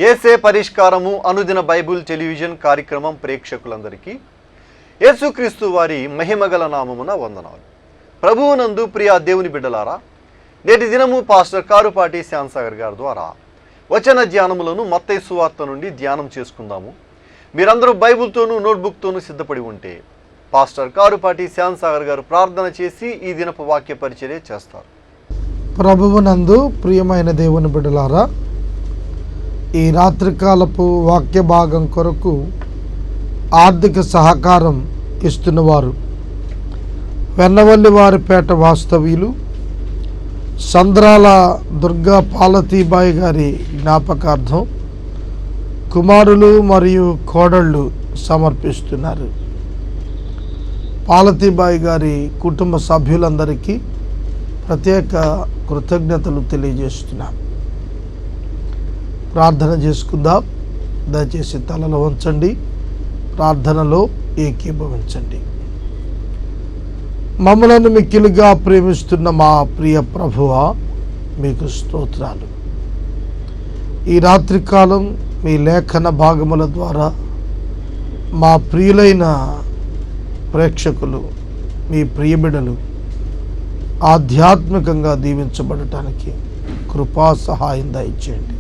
యేసే పరిష్కారము అనుదిన Bible television కార్యక్రమం ప్రేక్షకులందరికీ యేసుక్రీస్తు వారి మహిమగల నామమున వందనాలు. ప్రభువునందు ప్రియ దేవుని బిడ్డలారా, నేటి దినము పాస్టర్ కారుపాటి శ్యాంసాగర్ గారి ద్వారా వచన ధ్యానములను మత్తయి సువార్త నుండి ధ్యానం చేసుకుందాము. మీరందరూ బైబిల్తోనూ నోట్బుక్తోనూ సిద్ధపడి ఉంటే పాస్టర్ కారుపాటి శ్యాంసాగర్ గారు ప్రార్థన చేసి ఈ దినపు వాక్య పరిచర్య చేస్తారు. ప్రభువునందు ప్రియమైన దేవుని బిడ్డలారా, ఈ రాత్రికాలపు వాక్య భాగం కొరకు ఆర్థిక సహకారం ఇస్తున్నవారు వెన్నవల్లివారిపేట వాస్తవ్యులు సంద్రాల దుర్గా పాలతీబాయి గారి జ్ఞాపకార్థం కుమారులు మరియు కోడళ్ళు సమర్పిస్తున్నారు. పాలతీబాయి గారి కుటుంబ సభ్యులందరికీ ప్రత్యేక కృతజ్ఞతలు తెలియజేస్తున్నాం. ప్రార్థన చేసుకుందాం. దయచేసి తలలో ఉంచండి, ప్రార్థనలో ఏకీభవించండి. మమ్మలను మిక్కిలిగా ప్రేమిస్తున్న మా ప్రియ ప్రభువా, మీకు స్తోత్రాలు. ఈ రాత్రికాలం మీ లేఖన భాగముల ద్వారా మా ప్రియులైన ప్రేక్షకులు, మీ ప్రియబిడలు ఆధ్యాత్మికంగా దీవించబడటానికి కృపా సహాయం దయచేయండి.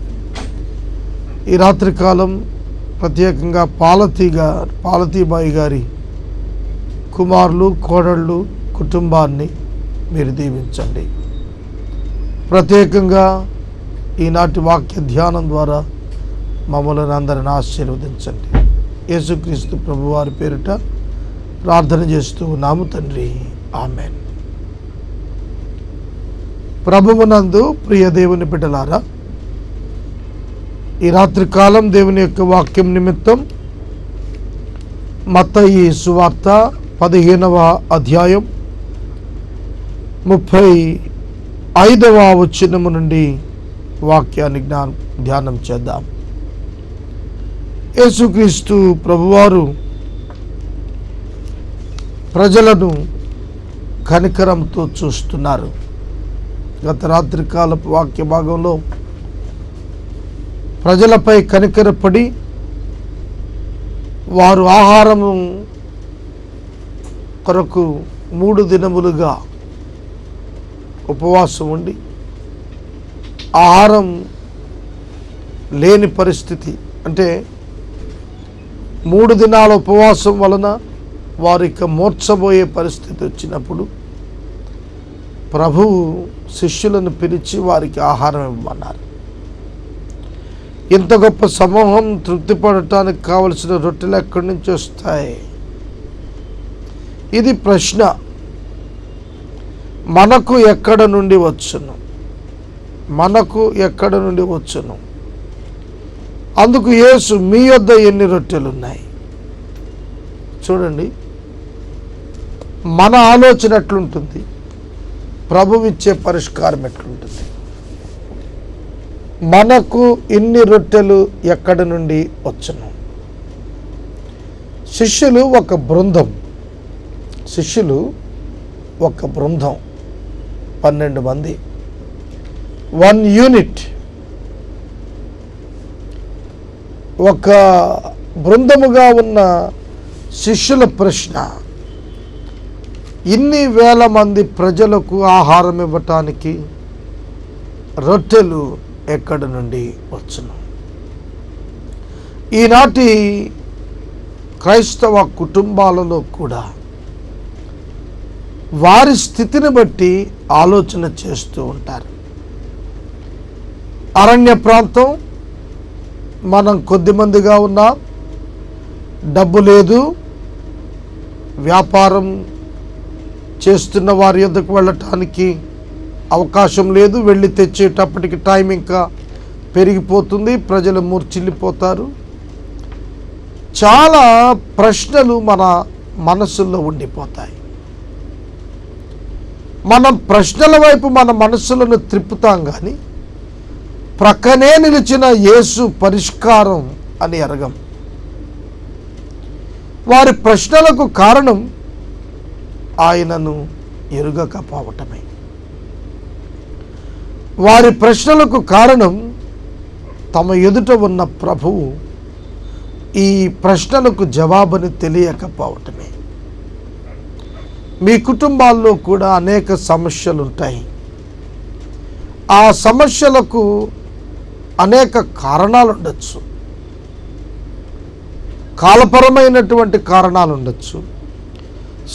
ఈ రాత్రికాలం ప్రత్యేకంగా పాలతీబాయి గారి కుమారులు కోడళ్ళు కుటుంబాన్ని మీరు దీవించండి. ప్రత్యేకంగా ఈనాటి వాక్య ధ్యానం ద్వారా మమ్మల్ని అందరిని ఆశీర్వదించండి. యేసుక్రీస్తు ప్రభువారి పేరిట ప్రార్థన చేస్తూ ఉన్నాము తండ్రి, ఆమేన్. ప్రభువునందు ప్రియ దేవుని బిడ్డలారా, ఈ రాత్రికాలం దేవుని యొక్క వాక్యం నిమిత్తం మత్తయి సువార్త 15వ అధ్యాయం 35వ వచనము నుండి వాక్యాన్ని ధ్యానం చేద్దాం. యేసుక్రీస్తు ప్రభువారు ప్రజలను కనికరంతో చూస్తున్నారు. గత రాత్రికాలపు వాక్య భాగంలో ప్రజలపై కనికరపడి వారు ఆహారము కొరకు 3 దినములుగా ఉపవాసం ఉండి ఆహారం లేని పరిస్థితి, అంటే 3 దినాల ఉపవాసం వలన వారికి మూర్ఛబోయే పరిస్థితి వచ్చినప్పుడు ప్రభువు శిష్యులను పిలిచి వారికి ఆహారం ఇవ్వమన్నారు. ఇంత గొప్ప సమూహం తృప్తిపడటానికి కావలసిన రొట్టెలు ఎక్కడి నుంచి వస్తాయి? ఇది ప్రశ్న. మనకు ఎక్కడ నుండి వచ్చును? మనకు ఎక్కడ నుండి వచ్చును? అందుకు యేసు, మీ యొద్ద ఎన్ని రొట్టెలు ఉన్నాయి? చూడండి, మన ఆలోచన ఎట్లుంటుంది, ప్రభువు ఇచ్చే పరిష్కారం ఎట్లుంటుంది. మనకు ఇన్ని రొట్టెలు ఎక్కడి నుండి వచ్చును? శిష్యులు ఒక బృందం 12 మంది, 1 యూనిట్, ఒక బృందముగా ఉన్న శిష్యుల ప్రశ్న, ఇన్ని వేల మంది ప్రజలకు ఆహారం ఇవ్వటానికి రొట్టెలు ఎక్కడి నుండి వచ్చును? ఈనాటి క్రైస్తవ కుటుంబాలలో కూడా వారి స్థితిని బట్టి ఆలోచన చేస్తూ ఉంటారు. అరణ్య ప్రాంతం, మనం కొద్దిమందిగా ఉన్నాం, డబ్బు లేదు, వ్యాపారం చేస్తున్న వారి యొద్దకు వెళ్ళటానికి అవకాశం లేదు, వెళ్ళి తెచ్చేటప్పటికి టైం ఇంకా పెరిగిపోతుంది, ప్రజలు మూర్ఛిల్లిపోతారు. చాలా ప్రశ్నలు మన మనసుల్లో ఉండిపోతాయి. మనం ప్రశ్నల వైపు మన మనసులను త్రిప్పుతాం, కానీ ప్రక్కనే నిలిచిన యేసు పరిష్కారం అని ఎరగం. వారి ప్రశ్నలకు కారణం ఆయనను ఎరుగకపోవటమే. వారి ప్రశ్నలకు కారణం తమ ఎదుట ఉన్న ప్రభువు ఈ ప్రశ్నలకు జవాబుని తెలియకపోవటమే. మీ కుటుంబాల్లో కూడా అనేక సమస్యలు ఉంటాయి. ఆ సమస్యలకు అనేక కారణాలు ఉండొచ్చు. కాలపరమైనటువంటి కారణాలు ఉండొచ్చు,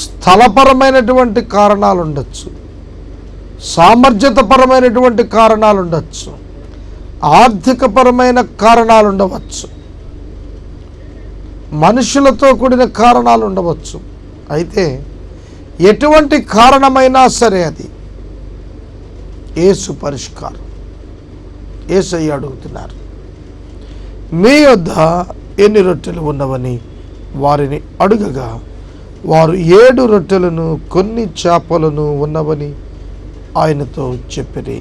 స్థలపరమైనటువంటి కారణాలు ఉండొచ్చు, సామర్థ్యతపరమైనటువంటి కారణాలు ఉండొచ్చు, ఆర్థికపరమైన కారణాలు ఉండవచ్చు, మనుషులతో కూడిన కారణాలు ఉండవచ్చు. అయితే ఎటువంటి కారణమైనా సరే అది యేసు పరిష్కారం. యేసయ్య అడుగుతున్నారు, మీ యొద్ద ఎన్ని రొట్టెలు ఉన్నవని వారిని అడుగగా వారు 7 రొట్టెలను కొన్ని చేపలను ఉన్నవని ఆయనతో చెప్పిరి.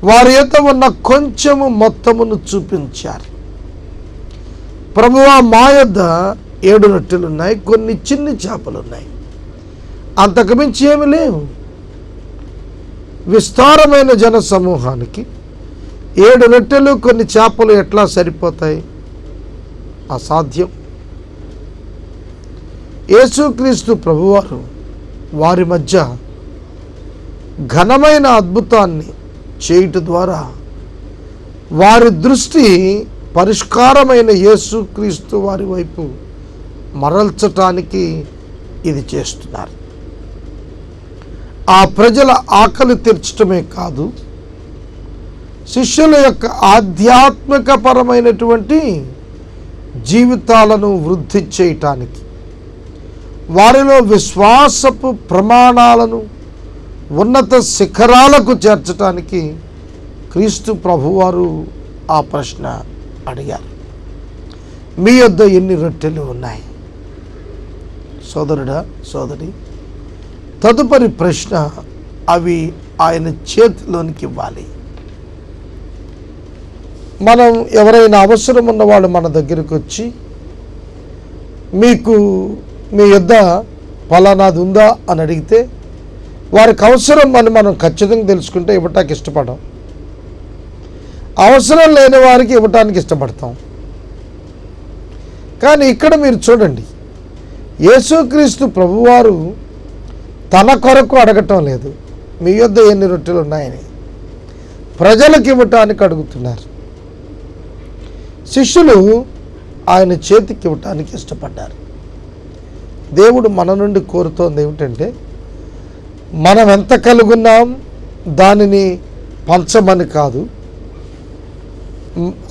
వారి యొద్ద ఉన్న కొంచెము మొత్తమును చూపించారు. ప్రభువా, మా యొద్ద 7 రొట్టెలు ఉన్నాయి, కొన్ని చిన్ని చేపలు ఉన్నాయి, అంతకుమించి ఏమి లేవు. విస్తారమైన జన సమూహానికి 7 రొట్టెలు కొన్ని చేపలు ఎట్లా సరిపోతాయి? అసాధ్యం. యేసుక్రీస్తు ప్రభువారు వారి మధ్య ఘనమైన అద్భుతాన్ని చేయుట ద్వారా వారి దృష్టి పరిష్కారమైన యేసుక్రీస్తు వారి వైపు మరల్చటానికి ఇది చేస్తున్నారు. ఆ ప్రజల ఆకలి తీర్చడమే కాదు, శిష్యుల యొక్క ఆధ్యాత్మికపరమైనటువంటి జీవితాలను వృద్ధి చేయటానికి, వారిలో విశ్వాసపు ప్రమాణాలను ఉన్నత శిఖరాలకు చేర్చడానికి క్రీస్తు ప్రభువారు ఆ ప్రశ్న అడిగారు. మీ యొద్ద ఎన్ని రొట్టెలు ఉన్నాయి? సోదరుడా, సోదరి, తదుపరి ప్రశ్న అవి ఆయన చేతిలోనికి ఇవ్వాలి. మనం ఎవరైనా అవసరం ఉన్నవాళ్ళు మన దగ్గరికి వచ్చి, మీకు మీ యొద్ద ఫలానాది ఉందా అని అడిగితే, వారికి అవసరం అని మనం ఖచ్చితంగా తెలుసుకుంటే ఇవ్వటానికి ఇష్టపడం. అవసరం లేని వారికి ఇవ్వటానికి ఇష్టపడతాం. కానీ ఇక్కడ మీరు చూడండి, యేసుక్రీస్తు ప్రభువారు తన కొరకు అడగటం లేదు, మీ యొద్ద ఎన్ని రొట్టెలు ఉన్నాయని ప్రజలకు ఇవ్వటానికి అడుగుతున్నారు. శిష్యులు ఆయన చేతికి ఇవ్వటానికి ఇష్టపడ్డారు. దేవుడు మన నుండి కోరుతోంది ఏమిటంటే, మనం ఎంత కలుగున్నాం దానిని పంచమని కాదు,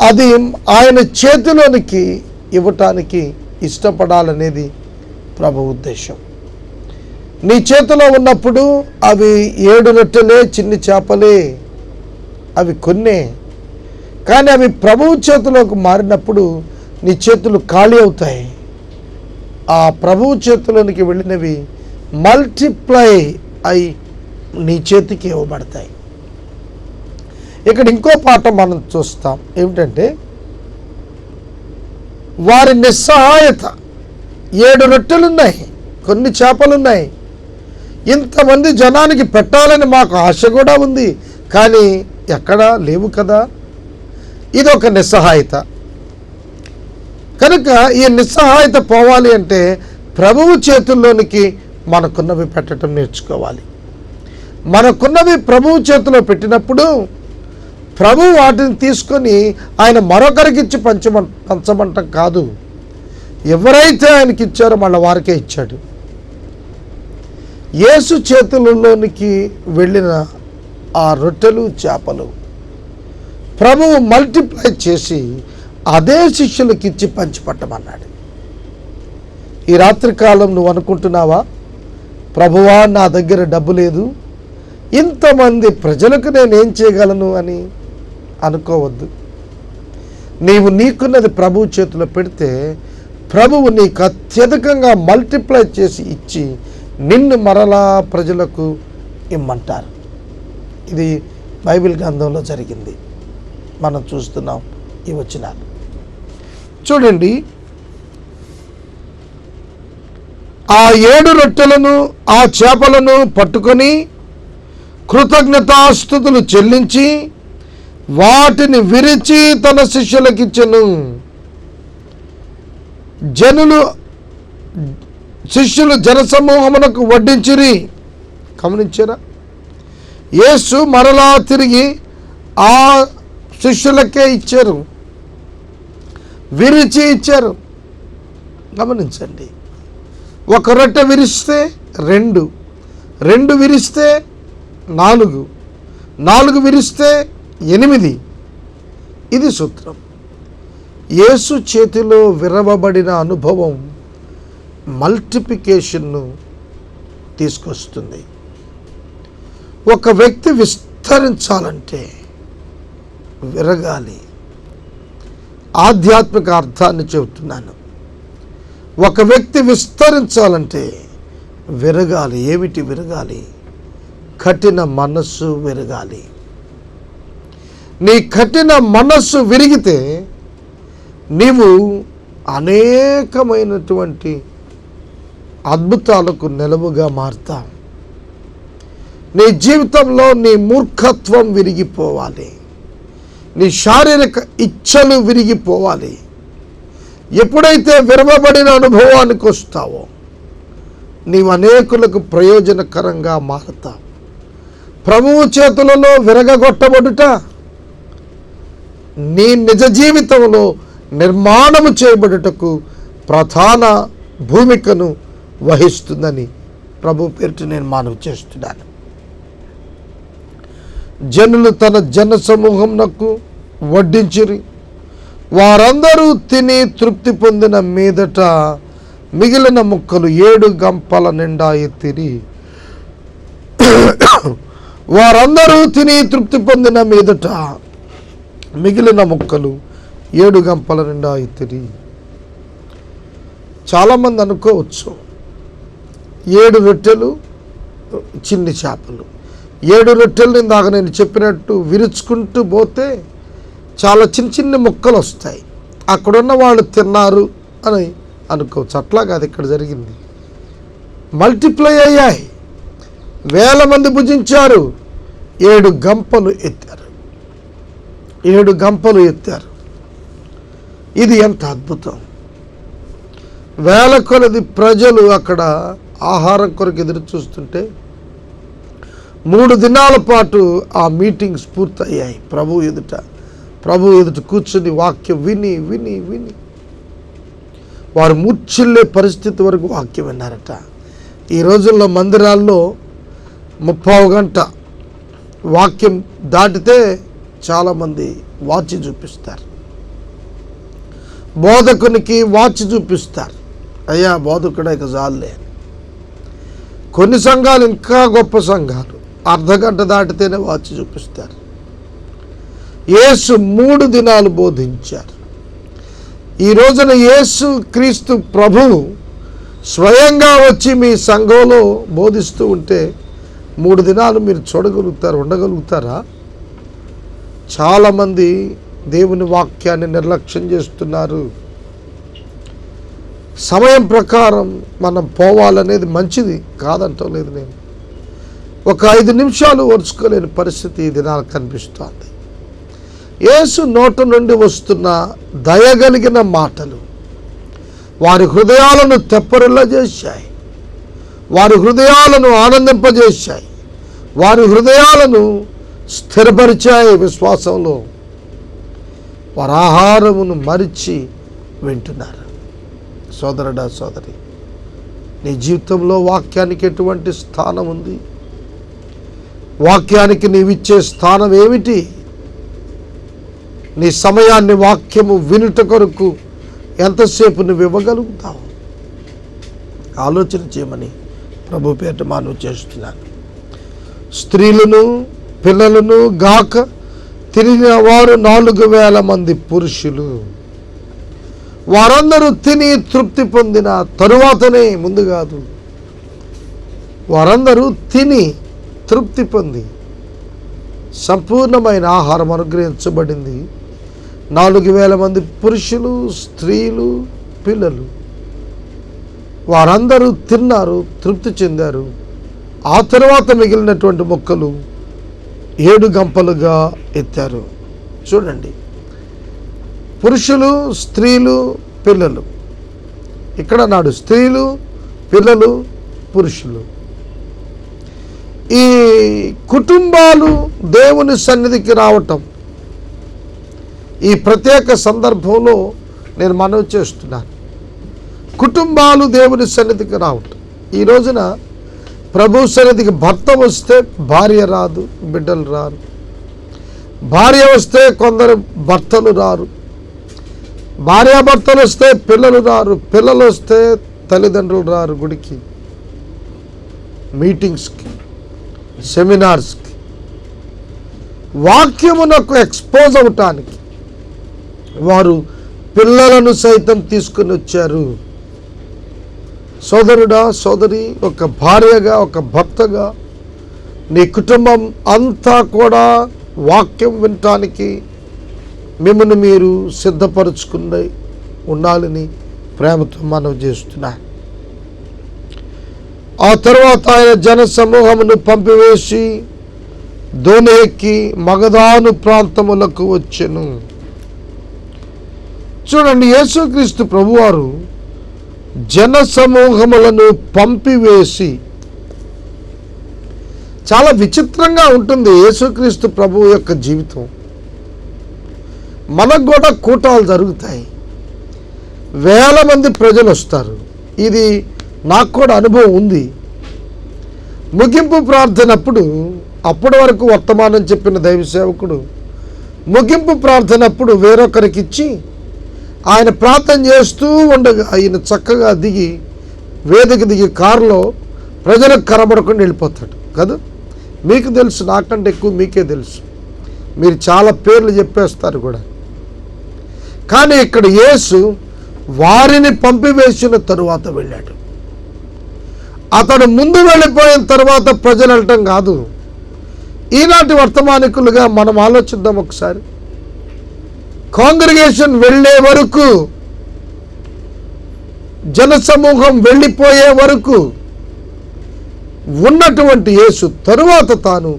అది ఆయన చేతిలోనికి ఇవ్వటానికి ఇష్టపడాలనేది ప్రభు ఉద్దేశం. నీ చేతిలో ఉన్నప్పుడు అవి 7 రొట్టెలే, చిన్ని చేపలే, అవి కొన్నే. కానీ అవి ప్రభువు చేతిలోకి మారినప్పుడు నీ చేతులు ఖాళీ అవుతాయి. ఆ ప్రభువు చేతిలోనికి వెళ్ళినవి మల్టిప్లై అయి నీ చేతికి ఇవ్వబడతాయి. ఇక్కడ ఇంకో పాఠం మనం చూస్తాం. ఏమిటంటే, వారి నిస్సహాయత. 7 రొట్టెలున్నాయి, కొన్ని చేపలున్నాయి, ఇంతమంది జనానికి పెట్టాలని మాకు ఆశ కూడా ఉంది, కానీ ఎక్కడా లేవు కదా. ఇది ఒక నిస్సహాయత. కనుక ఈ నిస్సహాయత పోవాలి అంటే ప్రభువు చేతుల్లోనికి మనకున్నవి పెట్టడం నేర్చుకోవాలి. మనకున్నవి ప్రభువు చేతిలో పెట్టినప్పుడు ప్రభువు వాటిని తీసుకొని ఆయన మరొకరికి ఇచ్చి పంచమంటం కాదు. ఎవరైతే ఆయనకి ఇచ్చారో మళ్ళీ వారికే ఇచ్చాడు. యేసు చేతులలోనికి వెళ్ళిన ఆ రొట్టెలు చేపలు ప్రభువు మల్టిప్లై చేసి అదే శిష్యులకి ఇచ్చి పంచిపెట్టమన్నాడు. ఈ రాత్రికాలం నువ్వు అనుకుంటున్నావా, ప్రభువా నా దగ్గర డబ్బు లేదు, ఇంతమంది ప్రజలకు నేనేం చేయగలను అని అనుకోవద్దు. నీవు నీకున్నది ప్రభువు చేతిలో పెడితే ప్రభువు నీకు అత్యధికంగా మల్టిప్లై చేసి ఇచ్చి నిన్ను మరలా ప్రజలకు ఇమ్మంటారు. ఇది బైబిల్ గ్రంథంలో జరిగింది. మనం చూస్తున్నాం ఈ వచనాలు. చూడండి, ఆ 7 రొట్టెలను ఆ చేపలను పట్టుకొని కృతజ్ఞతాస్తుతులు చెల్లించి వాటిని విరిచి తన శిష్యులకిచ్చెను. శిష్యులు జనసమూహమునకు వడ్డించిరి. గమనించారా? యేసు మరలా తిరిగి ఆ శిష్యులకే ఇచ్చారు, విరిచి ఇచ్చారు. గమనించండి, ఒక రొట్టె విరిస్తే 2, 2 విరిస్తే 4, 4 విరిస్తే 8. ఇది సూత్రం. యేసు చేతిలో విరవబడిన అనుభవం మల్టిప్లికేషన్ను తీసుకొస్తుంది. ఒక వ్యక్తి విస్తరించాలంటే విరగాలి. ఆధ్యాత్మిక అర్థాన్ని చెబుతున్నాను. ఒక వ్యక్తి విస్తరించాలంటే విరగాలి. ఏమిటి విరగాలి? కఠిన మనస్సు విరగాలి. నీ కఠిన మనస్సు విరిగితే నీవు అనేకమైనటువంటి అద్భుతాలకు నిలవుగా మారుతావు. నీ జీవితంలో నీ మూర్ఖత్వం విరిగిపోవాలి. నీ శారీరక ఇచ్ఛలు విరిగిపోవాలి. ఎప్పుడైతే విరవబడిన అనుభవానికి వస్తావో నీవు అనేకులకు ప్రయోజనకరంగా మారుతావు. ప్రభువు చేతులలో విరగగొట్టబడుట నీ నిజ జీవితంలో నిర్మాణము చేయబడుటకు ప్రధాన భూమికను వహిస్తుందని ప్రభు పేరిట నేను మనవి చేస్తున్నాను. జనులు తన జన సమూహంనకు వడ్డించిరి. వారందరూ తిని తృప్తి పొందిన మీదట మిగిలిన ముక్కలు 7 గంపల నిండా ఎత్తిరి. వారందరూ తిని తృప్తి పొందిన మీదట మిగిలిన ముక్కలు 7 గంపల నిండా ఎత్తిరి. చాలామంది అనుకోవచ్చు 7 రొట్టెలు చిన్ని చేపలు, 7 రొట్టెలు ఇందాక నేను చెప్పినట్టు విరుచుకుంటూ పోతే చాలా చిన్న చిన్న ముక్కలు వస్తాయి, అక్కడున్న వాళ్ళు తిన్నారు అని అనుకోవచ్చు. అట్లా కాదు ఇక్కడ జరిగింది. మల్టిప్లై అయ్యాయి. 1000 మంది భుజించారు. 7 గంపలు ఎత్తారు. 7 గంపలు ఎత్తారు. ఇది ఎంత అద్భుతం! 1000 కొలది ప్రజలు అక్కడ ఆహారం కొరకు ఎదురు చూస్తుంటే 3 దినాల పాటు ఆ మీటింగ్స్ పూర్తయ్యాయి. ప్రభు ఎదుట కూర్చుని వాక్యం విని విని విని వారు మూర్ఛిల్లే పరిస్థితి వరకు వాక్యం విన్నారట. ఈ రోజుల్లో మందిరాల్లో 30 గంట వాక్యం దాటితే చాలామంది వాచ్ చూపిస్తారు. బోధకునికి వాచ్ చూపిస్తారు. అయ్యా బోధకుడే ఇక చాలులే. కొన్ని సంఘాలు ఇంకా గొప్ప సంఘాలు అర్ధగంట దాటితేనే వాచ్ చూపిస్తారు. యేసు 3 దినాలు బోధించారు. ఈ రోజున యేసు క్రీస్తు ప్రభువు స్వయంగా వచ్చి మీ సంఘంలో బోధిస్తూ ఉంటే 3 దినాలు మీరు ఉండగలుగుతారా? చాలామంది దేవుని వాక్యాన్ని నిర్లక్ష్యం చేస్తున్నారు. సమయం ప్రకారం మనం పోవాలనేది మంచిది కాదంటం లేదు నేను. ఒక 5 నిమిషాలు ఓర్చుకోలేని పరిస్థితి ఈ దినాలు కనిపిస్తోంది. యేసు నోట నుండి వస్తున్న దయగలిగిన మాటలు వారి హృదయాలను తెప్పరిల్లజేశాయి. వారి హృదయాలను ఆనందింపజేశాయి. వారి హృదయాలను స్థిరపరిచాయి విశ్వాసంలో. వారి ఆహారమును మరిచి వింటున్నారు. సోదరుడా సోదరి, నీ జీవితంలో వాక్యానికి ఎటువంటి స్థానం ఉంది? వాక్యానికి నీవిచ్చే స్థానం ఏమిటి? నీ సమయాన్ని వాక్యము వినుట కొరకు ఎంతసేపు నువ్వు ఇవ్వగలుగుతావు? ఆలోచన చేయమని ప్రభు పేరిట మనవి చేస్తున్నాను. స్త్రీలను పిల్లలను గాక తిరిగిన వారు 4000 మంది పురుషులు. వారందరూ తిని తృప్తి పొందిన తరువాతనే, ముందు కాదు. వారందరూ తిని తృప్తి పొంది సంపూర్ణమైన ఆహారం అనుగ్రహించబడింది. 4000 మంది పురుషులు, స్త్రీలు, పిల్లలు వారందరూ తిన్నారు, తృప్తి చెందారు. ఆ తర్వాత మిగిలినటువంటి ముక్కలు 7 గంపలుగా ఎత్తారు. చూడండి, పురుషులు, స్త్రీలు, పిల్లలు. ఇక్కడ నాడు స్త్రీలు, పిల్లలు, పురుషులు, ఈ కుటుంబాలు దేవుని సన్నిధికి రావటం ఈ ప్రత్యేక సందర్భంలో నేను మనవి చేస్తున్నాను. కుటుంబాలు దేవుని సన్నిధికి రావటం. ఈ రోజున ప్రభు సన్నిధికి భర్త వస్తే భార్య రాదు, బిడ్డలు రారు. భార్య వస్తే కొందరు భర్తలు రారు. భార్యాభర్తలు వస్తే పిల్లలు రారు. పిల్లలు వస్తే తల్లిదండ్రులు రారు గుడికి, మీటింగ్స్కి, సెమినార్స్కి, వాక్యమునకు ఎక్స్పోజ్ అవటానికి వారు పిల్లలను సైతం తీసుకుని వచ్చారు. సోదరుడా, సోదరి, ఒక భార్యగా, ఒక భర్తగా నీ కుటుంబం అంతా కూడా వాక్యం వినటానికి మిమ్మల్ని మీరు సిద్ధపరచుకుని ఉండాలని ప్రేమతో మనవి చేస్తున్నా. ఆ తర్వాత ఆయన జన సమూహమును పంపివేసి దోణి ఎక్కి మగదాను ప్రాంతములకు వచ్చెను. చూడండి, యేసుక్రీస్తు ప్రభువారు జన సమూహములను పంపివేసి, చాలా విచిత్రంగా ఉంటుంది యేసుక్రీస్తు ప్రభువు యొక్క జీవితం. మనకు కూడా కూటాలు జరుగుతాయి, వేల మంది ప్రజలు వస్తారు. ఇది నాకు కూడా అనుభవం ఉంది. ముగింపు ప్రార్థన అప్పటి వరకు వర్తమానం చెప్పిన దైవ సేవకుడు ముగింపు ప్రార్థన వేరొకరికి ఇచ్చి ఆయన ప్రార్థన చేస్తూ ఉండగా ఆయన చక్కగా దిగి వేదిక దిగి కారులో ప్రజలకు కనబడకుండా వెళ్ళిపోతాడు కదా. మీకు తెలుసు, నాకంటే ఎక్కువ మీకే తెలుసు. మీరు చాలా పేర్లు చెప్పేస్తారు కూడా. కానీ ఇక్కడ యేసు వారిని పంపివేసిన తరువాత వెళ్ళాడు. అతడు ముందు వెళ్ళిపోయిన తర్వాత ప్రజలు వెళ్ళటం కాదు. ఈనాటి వర్తమానికులుగా మనం ఆలోచిద్దాం ఒకసారి. కాంగ్రిగేషన్ వెళ్ళే వరకు, జనసమూహం వెళ్ళిపోయే వరకు ఉన్నటువంటి యేసు తరువాత తాను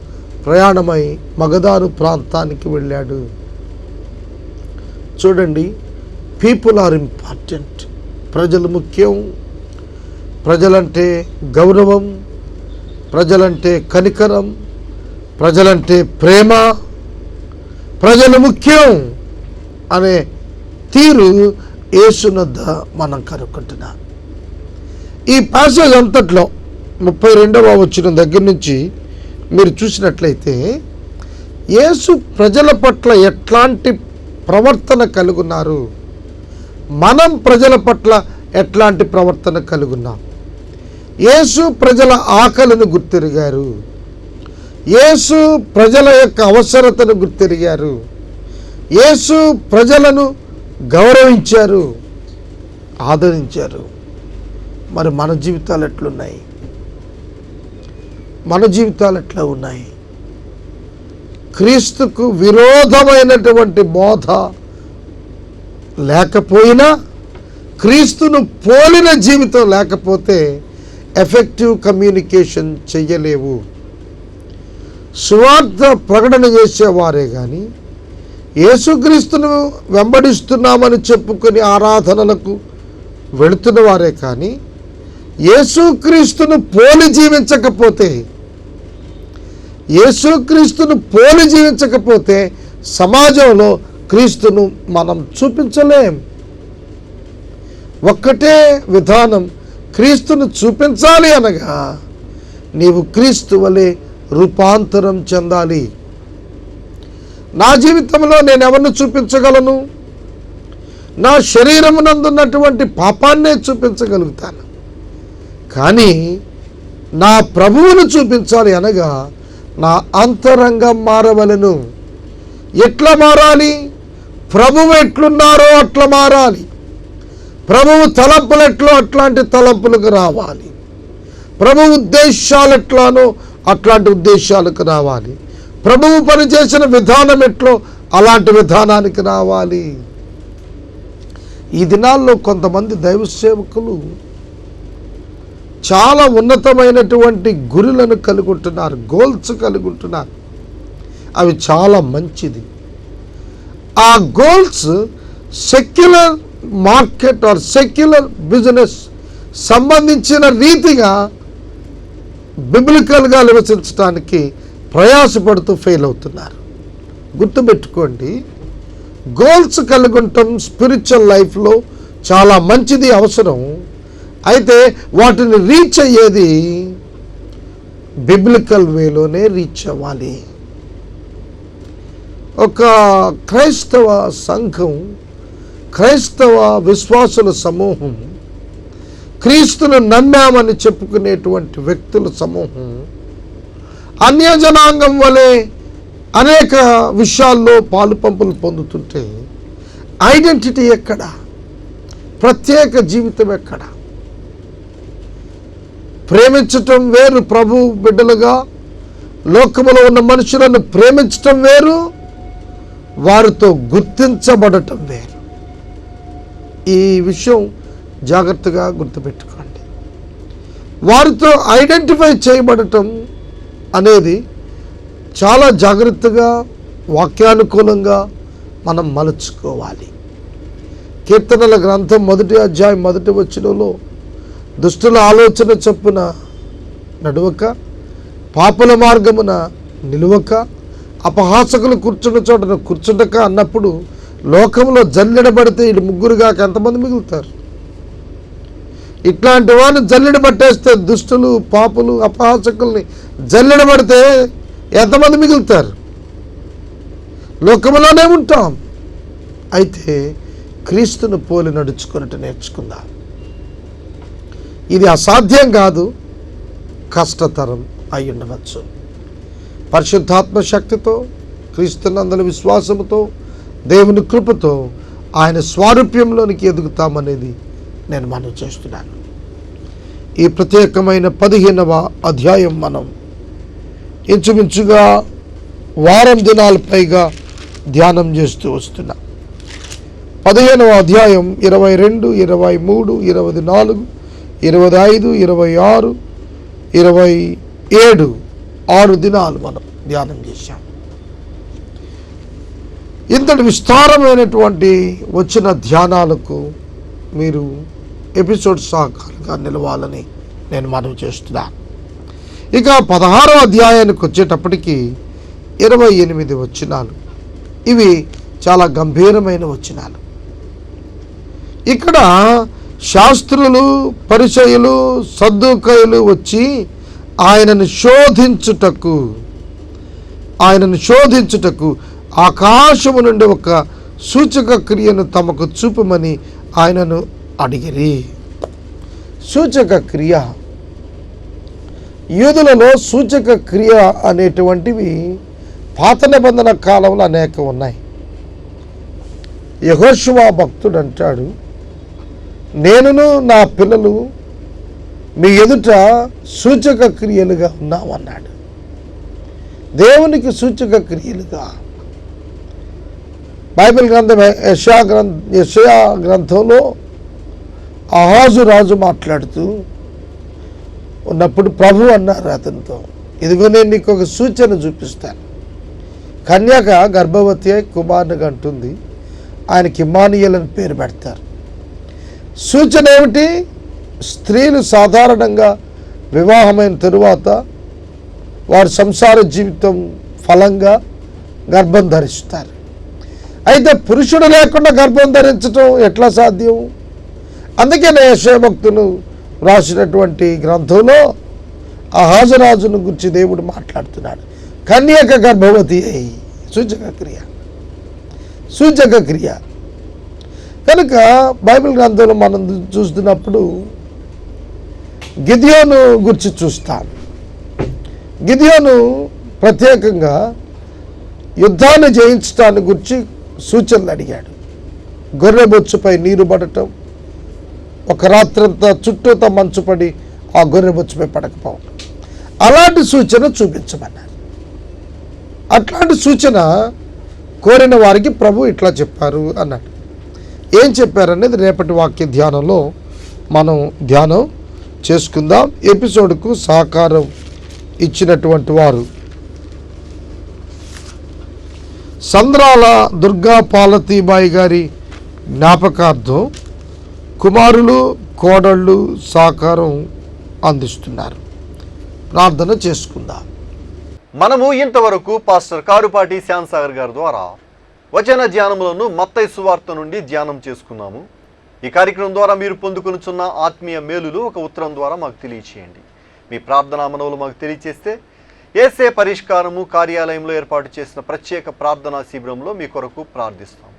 ప్రయాణమై మగదాను ప్రాంతానికి వెళ్ళాడు. చూడండి, పీపుల్ ఆర్ ఇంపార్టెంట్. ప్రజలు ముఖ్యం. ప్రజలంటే గౌరవం, ప్రజలంటే కనికరం, ప్రజలంటే ప్రేమ, ప్రజలు ముఖ్యం అనే తీరు యేసునొద్ద మనం కనుక్కుంటున్నాం. ఈ ప్యాసేజ్ అంతట్లో 32వ వచనం దగ్గర నుంచి మీరు చూసినట్లయితే యేసు ప్రజల పట్ల ఎట్లాంటి ప్రవర్తన కలుగున్నారు, మనం ప్రజల పట్ల ఎట్లాంటి ప్రవర్తన కలుగున్నాం. యేసు ప్రజల ఆకలిని గుర్తెరిగారు. యేసు ప్రజల యొక్క అవసరతను గుర్తెరిగారు. యేసు ప్రజలను గౌరవించారు, ఆదరించారు. మరి మన జీవితాలు ఎట్లున్నాయి? మన జీవితాలు ఎట్లా ఉన్నాయి? క్రీస్తుకు విరోధమైనటువంటి బోధ లేకపోయినా, క్రీస్తును పోలిన జీవితం లేకపోతే ఎఫెక్టివ్ కమ్యూనికేషన్ చెయ్యలేవు. సువార్త ప్రకటన చేసేవారే కానీ, యేసుక్రీస్తును వెంబడిస్తున్నామని చెప్పుకొని ఆరాధనలకు వెళుతున్న వారే కానీ, యేసుక్రీస్తును పోలి జీవించకపోతే సమాజంలో క్రీస్తును మనం చూపించలేం. ఒక్కటే విధానం, క్రీస్తును చూపించాలి అనగా నీవు క్రీస్తు వలె రూపాంతరం చెందాలి. నా జీవితంలో నేను ఎవరిని చూపించగలను? నా శరీరమునందున్నటువంటి పాపాన్నే చూపించగలుగుతాను. కానీ నా ప్రభువును చూపించాలి అనగా నా అంతరంగం మారవలెను. ఎట్లా మారాలి? ప్రభువు ఎట్లున్నారో అట్లా మారాలి. ప్రభువు తలంపులు ఎట్లో అట్లాంటి తలంపులకు రావాలి. ప్రభు ఉద్దేశాలు ఎట్లానో అట్లాంటి ఉద్దేశాలకు రావాలి. ప్రభువు పనిచేసిన విధానం ఎట్లో అలాంటి విధానానికి రావాలి. ఈ దినాల్లో కొంతమంది దైవ సేవకులు చాలా ఉన్నతమైనటువంటి గురులను కలిగి ఉంటున్నారు, గోల్స్ కలిగి ఉంటున్నారు. అవి చాలా మంచిది. ఆ goals secular market or secular business సంబంధించిన రీతిగా బిబ్లికల్గా నిర్వచించడానికి ప్రయాసపడుతూ ఫెయిల్ అవుతున్నారు. గుర్తుపెట్టుకోండి, గోల్స్ కలిగి ఉండటం స్పిరిచువల్ లైఫ్లో చాలా మంచిది, అవసరం. అయితే వాటిని రీచ్ అయ్యేది బిబ్లికల్ వేలోనే రీచ్ అవ్వాలి. ఒక క్రైస్తవ సంఘం, క్రైస్తవ విశ్వాసుల సమూహం, క్రీస్తును నమ్మామని చెప్పుకునేటువంటి వ్యక్తుల సమూహం అన్యజనాంగం వలె అనేక విషయాల్లో పాలు పంపులు పొందుతుంటే ఐడెంటిటీ ఎక్కడ? ప్రత్యేక జీవితం ఎక్కడ? ప్రేమించటం వేరు, ప్రభు బిడ్డలుగా లోకములో ఉన్న మనుషులను ప్రేమించటం వేరు, వారితో గుర్తించబడటం వేరు. ఈ విషయం జాగ్రత్తగా గుర్తుపెట్టుకోండి. వారితో ఐడెంటిఫై చేయబడటం అనేది చాలా జాగ్రత్తగా వాక్యానుకూలంగా మనం మలుచుకోవాలి. కీర్తనల గ్రంథం 1వ అధ్యాయం 1వ వచనంలో దుష్టుల ఆలోచన చొప్పున నడువక, పాపుల మార్గమున నిలువక, అపహాసకులు కూర్చున్న చోటను కూర్చుండక అన్నప్పుడు లోకంలో జల్లెడబడితే ఇటు ముగ్గురుగాక ఎంతమంది మిగులుతారు? ఇట్లాంటి వారిని జల్లెడబట్టేస్తే, దుష్టులు, పాపులు, అపహాసకుల్ని జల్లెడబడితే ఎంతమంది మిగులుతారు? లోకంలోనే ఉంటాం. అయితే క్రీస్తును పోలి నడుచుకున్నట్టు నేర్చుకుందాం. ఇది అసాధ్యం కాదు, కష్టతరం అయి ఉండవచ్చు. పరిశుద్ధాత్మ శక్తితో, క్రీస్తునందలి విశ్వాసముతో, దేవుని కృపతో ఆయన స్వారూప్యంలోనికి ఎదుగుతామనేది నేను మనవి చేస్తున్నాను. ఈ ప్రత్యేకమైన 15వ అధ్యాయం మనం ఇంచుమించుగా వారం దినాలు పైగా ధ్యానం చేస్తూ వస్తున్నాం. 15వ అధ్యాయం 22, 23, 24, 25, 26, 27 6 దినాలు మనం ధ్యానం చేశాం. ఇంతటి విస్తారమైనటువంటి వచ్చిన ధ్యానాలకు మీరు ఎపిసోడ్ సహకారంగా నిలవాలని నేను మనవి చేస్తున్నాను. ఇక 16వ అధ్యాయానికి వచ్చేటప్పటికి 28 వచనాలు, ఇవి చాలా గంభీరమైన వచనాలు. ఇక్కడ శాస్త్రులు, పరిసయ్యులు, సద్దూకయ్యులు వచ్చి ఆయనను శోధించుటకు ఆకాశము నుండి ఒక సూచక క్రియను తమకు చూపమని ఆయనను అడిగిరి. సూచక క్రియ, యూదులలో సూచక క్రియ అనేటువంటివి పాత నిబంధన కాలంలో అనేక ఉన్నాయి. యెహోషువ భక్తుడు అంటాడు, నేనును నా పిల్లలు మీ ఎదుట సూచక క్రియలుగా ఉన్నామన్నాడు. దేవునికి సూచక క్రియలుగా బైబిల్ గ్రంథం యెషయా గ్రంథంలో ఆహాజు రాజు మాట్లాడుతూ ఉన్నప్పుడు ప్రభు అన్నారు అతనితో, ఇదిగో నేను నీకు ఒక సూచన చూపిస్తాను. కన్యక గర్భవతి అయి కుమారుని అంటుంది, ఆయనకి ఇమ్మానుయేల్ అని పేరు పెడతారు. సూచన ఏమిటి? స్త్రీలు సాధారణంగా వివాహమైన తరువాత వారి సంసార జీవితం ఫలంగా గర్భం ధరిస్తారు. అయితే పురుషుడు లేకుండా గర్భం ధరించడం ఎట్లా సాధ్యం? అందుకే యెషయా భక్తులు రాసినటువంటి గ్రంథంలో ఆహాజరాజును గురించి దేవుడు మాట్లాడుతున్నాడు. కన్యక గర్భవతి అయి, సూచక క్రియ కనుక బైబిల్ గ్రంథంలో మనం చూస్తున్నప్పుడు గిద్యోను గురించి చూస్తాం. గిద్యోను ప్రత్యేకంగా యుద్ధాన్ని జయించడాన్ని గురించి సూచనలు అడిగాడు. గొర్రెబొచ్చుపై నీరు పడటం, ఒక రాత్రంతా చుట్టూతా మంచు పడి ఆ గొర్రెబొచ్చుపై పడకపోవడం, అలాంటి సూచన చూపించమన్నారు. అట్లాంటి సూచన కోరిన వారికి ప్రభు ఇట్లా చెప్పారు అన్నాడు. ఏం చెప్పారనేది రేపటి వాక్య ధ్యానంలో మనం ధ్యానం చేసుకుందాం. ఎపిసోడ్కు సహకారం ఇచ్చినటువంటి వారు సంద్రాల దుర్గా పాలతీబాయి గారి జ్ఞాపకార్థం కుమారులు కోడళ్ళు సహకారం అందిస్తున్నారు. ప్రార్థన చేసుకుందాం. మనము ఇంతవరకు పాస్టర్ కారుపాటి శ్యాంసాగర్ గారి ద్వారా వచన ధ్యానములను మత్తయి సువార్త నుండి ధ్యానం చేసుకున్నాము. ఈ కార్యక్రమం ద్వారా మీరు పొందుకొనుచున్న ఆత్మీయ మేలులు ఒక ఉత్తరం ద్వారా మాకు తెలియచేయండి. మీ ప్రార్థనా మనవులు మాకు తెలియచేస్తే ఏసే పరిష్కారము కార్యాలయంలో ఏర్పాటు చేసిన ప్రత్యేక ప్రార్థనా శిబిరంలో మీ కొరకు ప్రార్థిస్తాము.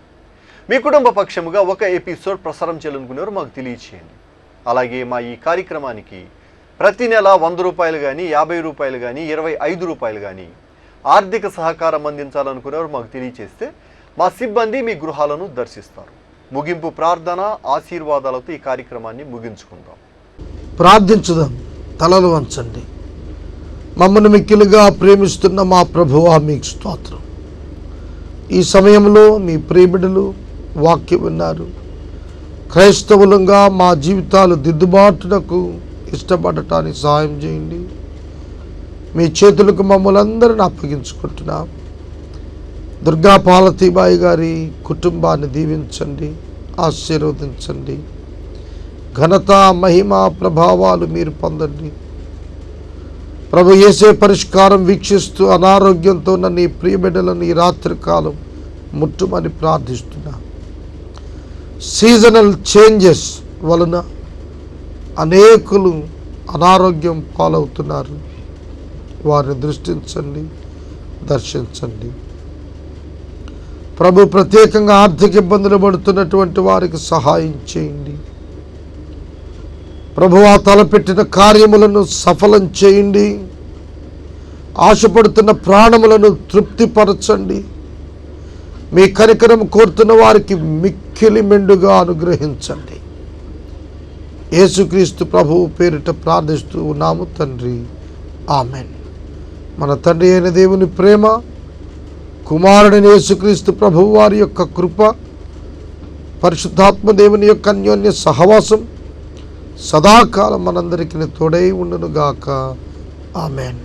మీ కుటుంబ పక్షముగా ఒక ఎపిసోడ్ ప్రసారం చేయాలనుకునేవారు మాకు తెలియచేయండి. అలాగే మా ఈ కార్యక్రమానికి ప్రతి నెల 100 రూపాయలు కానీ 50 రూపాయలు కానీ 25 రూపాయలు కానీ ఆర్థిక సహకారం అందించాలనుకునేవారు మాకు తెలియచేస్తే మా సిబ్బంది మీ గృహాలను దర్శిస్తారు. ముగింపు ప్రార్థన ఆశీర్వాదాలతో ఈ కార్యక్రమాన్ని ముగించుకుందాం. ప్రార్థించుదాం. తలలు వంచండి. మమ్మల్ని మిక్కిలుగా ప్రేమిస్తున్న మా ప్రభువా మీకు స్తోత్రం. ఈ సమయంలో మీ ప్రియబిడ్డలు వాక్యం విన్నారు. క్రైస్తవులంగా మా జీవితాలు దిద్దుబాటునకు ఇష్టపడటానికి సహాయం చేయండి. మీ చేతులకు మమ్మల్ని అందరిని అప్పగించుకుంటున్నాం. దుర్గా పాలతీబాయి గారి కుటుంబాన్ని దీవించండి, ఆశీర్వదించండి. ఘనత మహిమ ప్రభావాలు మీరు పొందండి. ప్రభు యేసే పరిష్కారం వీక్షిస్తూ అనారోగ్యంతో ఉన్న నీ ప్రియబిడ్డలను ఈ రాత్రికాలం ముట్టుమని ప్రార్థిస్తున్నా. సీజనల్ చేంజెస్ వలన అనేకులు అనారోగ్యం పాలవుతున్నారు. వారిని దృష్టించండి, దర్శించండి. ప్రభు ప్రత్యేకంగా ఆర్థిక ఇబ్బందులు పడుతున్నటువంటి వారికి సహాయం చేయండి. ప్రభువా తలపెట్టిన కార్యములను సఫలం చేయండి. ఆశపడుతున్న ప్రాణములను తృప్తిపరచండి. మీ కనికరం కోరుతున్న వారికి మిక్కిలి మెండుగా అనుగ్రహించండి. యేసుక్రీస్తు ప్రభువు పేరిట ప్రార్థిస్తూ ఉన్నాము తండ్రి, ఆమెన్. మన తండ్రి అయిన దేవుని ప్రేమ, కుమారుడైన యేసుక్రీస్తు ప్రభువు వారి యొక్క కృప, పరిశుద్ధాత్మ దేవుని యొక్క అన్యోన్య సహవాసం సదాకాలం మనందరికీ తోడై ఉండునుగాక. ఆమెన్.